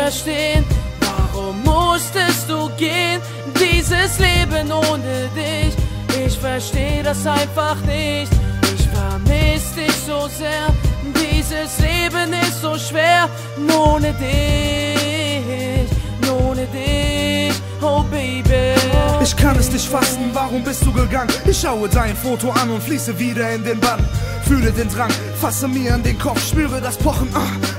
verstehen, warum musstest du gehen, dieses Leben ohne dich. Ich versteh das einfach nicht, ich vermiss dich so sehr. Dieses Leben ist so schwer, ohne dich, oh Baby. Ich kann es nicht fassen, warum bist du gegangen? Ich schaue dein Foto an und fließe wieder in den Bann. Fühle den Drang, fasse mir an den Kopf, spüre das Pochen,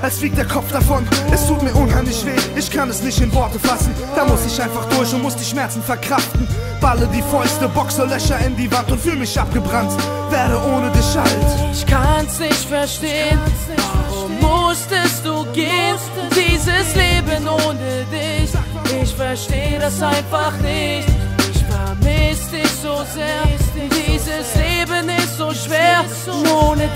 als fliegt der Kopf davon. Es tut mir unheimlich weh, ich kann es nicht in Worte fassen. Da muss ich einfach durch und muss die Schmerzen verkraften. Balle die Fäuste, boxe Löcher in die Wand und fühl mich abgebrannt, werde ohne dich alt. Ich kann's nicht verstehen, warum musstest du gehen, dieses Leben ohne dich. Ich versteh das einfach nicht, ich vermiss dich so sehr. Dieses Leben ist so schwer, ohne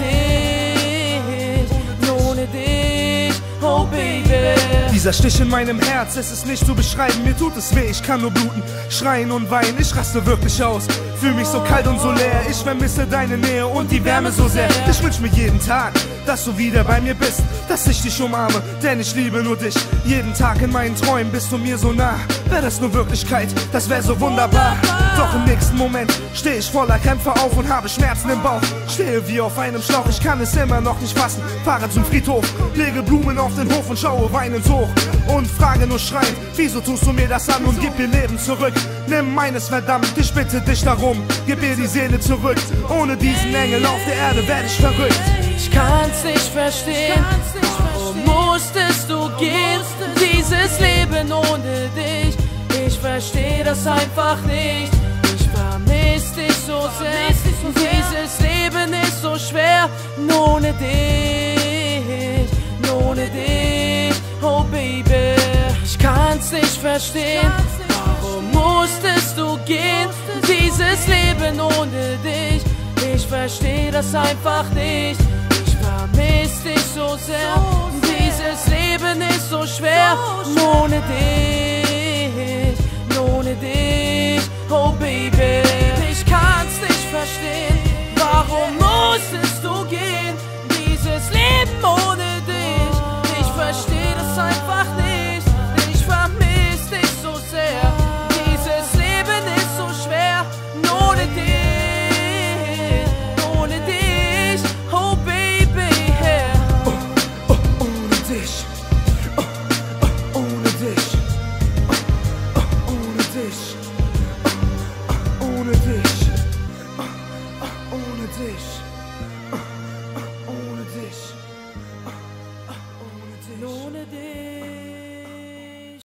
dich, oh Baby. Dieser Stich in meinem Herz, es ist nicht zu beschreiben, mir tut es weh, ich kann nur bluten, schreien und weinen, ich raste wirklich aus. Fühl mich so kalt und so leer, ich vermisse deine Nähe und die Wärme so sehr. Ich wünsch mir jeden Tag, dass du wieder bei mir bist, dass ich dich umarme, denn ich liebe nur dich. Jeden Tag in meinen Träumen bist du mir so nah, wär das nur Wirklichkeit, das wär so wunderbar. Doch im nächsten Moment steh ich voller Krämpfe auf und habe Schmerzen im Bauch. Stehe wie auf einem Schlauch, ich kann es immer noch nicht fassen. Fahre zum Friedhof, lege Blumen auf den Hof und schaue weinend hoch und frage nur schreiend, wieso tust du mir das an und gib mir Leben zurück? Nimm meines verdammt, ich bitte dich darum, gib mir die Seele zurück. Ohne diesen Engel auf der Erde werd ich verrückt. Ich kann's nicht verstehen, warum musstest du gehen, dieses Leben ohne dich. Ich versteh das einfach nicht, ich vermiss dich so sehr. Dieses Leben ist so schwer, ohne dich, oh Baby. Ich kann's nicht verstehen, warum musstest du gehen, dieses Leben ohne dich. Ich versteh das einfach nicht, ich vermiss dich so sehr. Dieses Leben ist so schwer, ohne dich, oh Baby. Ich kann's nicht verstehen, warum musstest